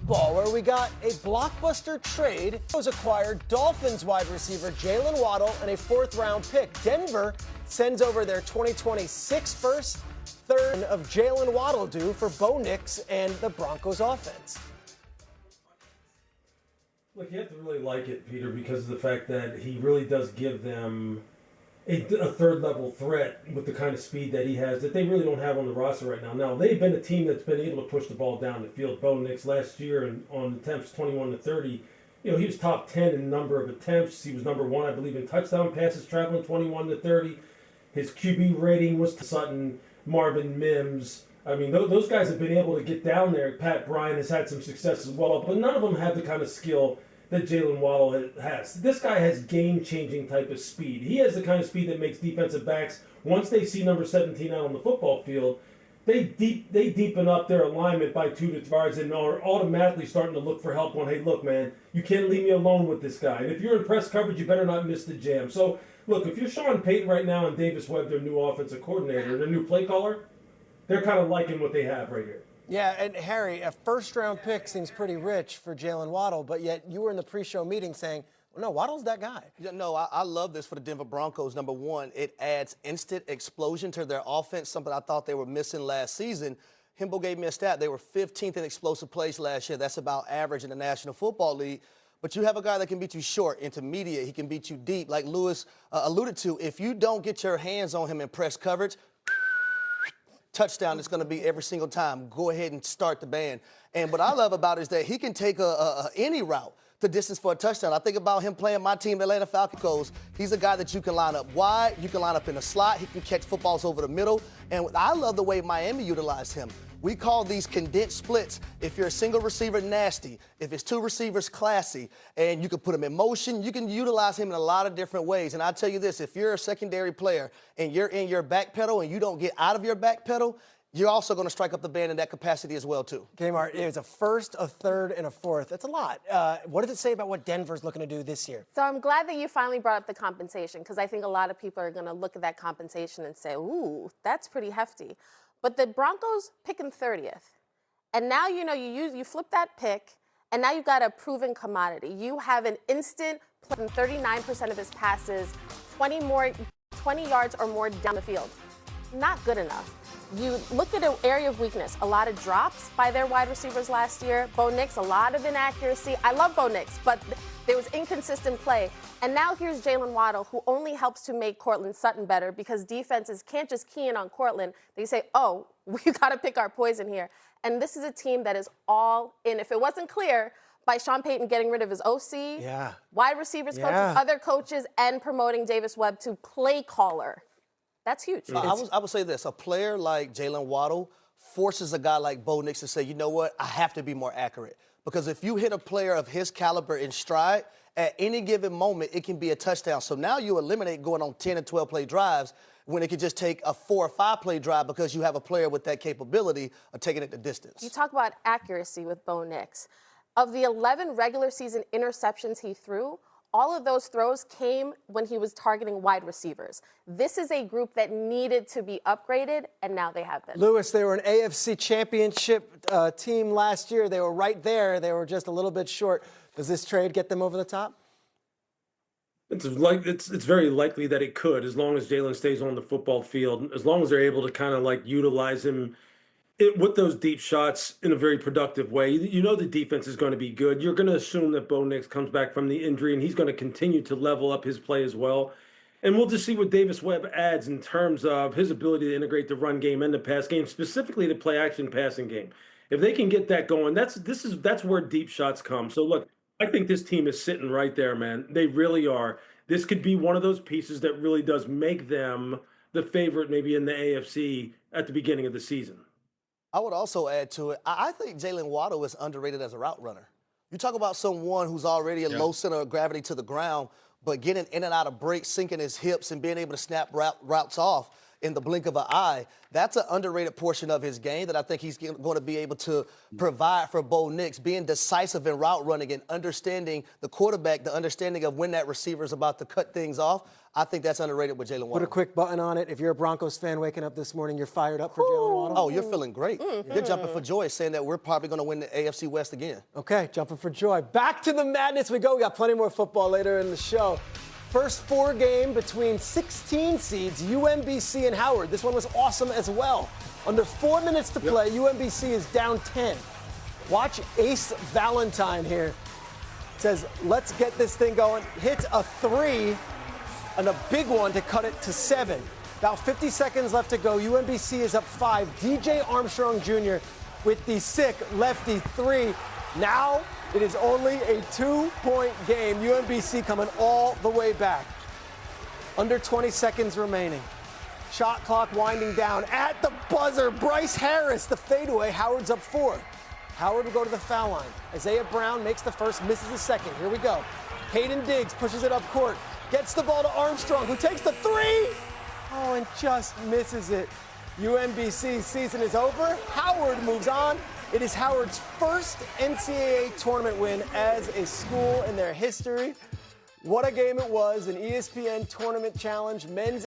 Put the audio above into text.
football, where we got a blockbuster trade. It was acquired Dolphins wide receiver Jaylen Waddle and a fourth-round pick. Denver sends over their 2026 first, third of Jaylen Waddle due for Bo Nix and the Broncos offense. Look, you have to really like it, Peter, because of the fact that he really does give them a third-level threat with the kind of speed that he has that they really don't have on the roster right now. Now, they've been a team that's been able to push the ball down the field. Bo Nix last year and on attempts 21 to 30, he was top 10 in number of attempts. He was number one, I believe, in touchdown passes traveling 21 to 30. His QB rating was Sutton, Marvin Mims. I mean, those guys have been able to get down there. Pat Bryant has had some success as well, but none of them have the kind of skill that Jaylen Waddle has. This guy has game-changing type of speed. He has the kind of speed that makes defensive backs, once they see number 17 out on the football field, they deepen up their alignment by 2 to 3 yards and are automatically starting to look for help going, hey, look, man, you can't leave me alone with this guy. And if you're in press coverage, you better not miss the jam. So, look, if you're Sean Payton right now and Davis Webb, their new offensive coordinator, their new play caller, they're kind of liking what they have right here. Yeah, and Harry, a first-round pick seems pretty rich for Jaylen Waddle, but yet you were in the pre-show meeting saying, well, no, Waddle's that guy. Yeah, no, I love this for the Denver Broncos. Number one, it adds instant explosion to their offense, something I thought they were missing last season. Himbo gave me a stat. They were 15th in explosive plays last year. That's about average in the National Football League. But you have a guy that can beat you short, intermediate. He can beat you deep. Like Lewis alluded to, if you don't get your hands on him in press coverage, touchdown is going to be every single time. Go ahead and start the band. And what I love about it is that he can take any route to distance for a touchdown. I think about him playing my team, the Atlanta Falcons. He's a guy that you can line up wide. You can line up in the slot. He can catch footballs over the middle. And I love the way Miami utilized him. We call these condensed splits. If you're a single receiver, nasty. If it's two receivers, classy. And you can put him in motion. You can utilize him in a lot of different ways. And I'll tell you this, if you're a secondary player and you're in your back pedal and you don't get out of your back pedal, you're also going to strike up the band in that capacity as well, too. Kmart, it was a first, a third, and a fourth. That's a lot. What does it say about what Denver's looking to do this year? So I'm glad that you finally brought up the compensation, because I think a lot of people are going to look at that compensation and say, ooh, that's pretty hefty. But the Broncos picking 30th. And now, you flip that pick, and now you've got a proven commodity. You have an instant, 39% of his passes, 20 yards or more down the field. Not good enough. You look at an area of weakness, a lot of drops by their wide receivers last year. Bo Nix, a lot of inaccuracy. I love Bo Nix, but there was inconsistent play. And now here's Jaylen Waddle, who only helps to make Courtland Sutton better, because defenses can't just key in on Courtland. They say, oh, we got to pick our poison here. And this is a team that is all in. If it wasn't clear by Sean Payton getting rid of his OC, wide receivers coaches, other coaches, and promoting Davis Webb to play caller, that's huge. I would say this. A player like Jaylen Waddle forces a guy like Bo Nix to say, you know what, I have to be more accurate. Because if you hit a player of his caliber in stride, at any given moment, it can be a touchdown. So now you eliminate going on 10 and 12-play drives when it could just take a 4 or 5-play drive because you have a player with that capability of taking it the distance. You talk about accuracy with Bo Nix. Of the 11 regular season interceptions he threw, all of those throws came when he was targeting wide receivers. This is a group that needed to be upgraded, and now they have been. Lewis, they were an AFC championship team last year. They were right there. They were just a little bit short. Does this trade get them over the top? It's very likely that it could, as long as Jaylen stays on the football field, as long as they're able to kind of utilize him with those deep shots in a very productive way. You know the defense is going to be good. You're going to assume that Bo Nix comes back from the injury, and he's going to continue to level up his play as well. And we'll just see what Davis Webb adds in terms of his ability to integrate the run game and the pass game, specifically the play-action passing game. If they can get that going, that's where deep shots come. So, look, I think this team is sitting right there, man. They really are. This could be one of those pieces that really does make them the favorite maybe in the AFC at the beginning of the season. I would also add to it, I think Jaylen Waddle is underrated as a route runner. You talk about someone who's already a low center of gravity to the ground, but getting in and out of breaks, sinking his hips, and being able to snap routes off in the blink of an eye. That's an underrated portion of his game that I think he's going to be able to provide for Bo Nix, being decisive in route running and understanding the quarterback, the understanding of when that receiver is about to cut things off. I think that's underrated with Jaylen Waddle. Put a quick button on it. If you're a Broncos fan waking up this morning, you're fired up for Jaylen Waddle? Oh, you're feeling great. You're jumping for joy, saying that we're probably going to win the AFC West again. Okay, jumping for joy. Back to the madness we go. We got plenty more football later in the show. First 4 game between 16 seeds, UMBC and Howard. This one was awesome as well. Under 4 minutes to play, UMBC is down 10. Watch Ace Valentine here. Says, let's get this thing going. Hits a 3 and a big one to cut it to 7. About 50 seconds left to go. UMBC is up 5. DJ Armstrong Jr. with the sick lefty 3. Now it is only a 2-point game. UMBC coming all the way back. Under 20 seconds remaining. Shot clock winding down. At the buzzer, Bryce Harris, the fadeaway. Howard's up 4. Howard will go to the foul line. Isaiah Brown makes the first, misses the second. Here we go. Hayden Diggs pushes it up court. Gets the ball to Armstrong, who takes the 3. Oh, and just misses it. UMBC's season is over. Howard moves on. It is Howard's first NCAA tournament win as a school in their history. What a game it was, an ESPN Tournament Challenge men's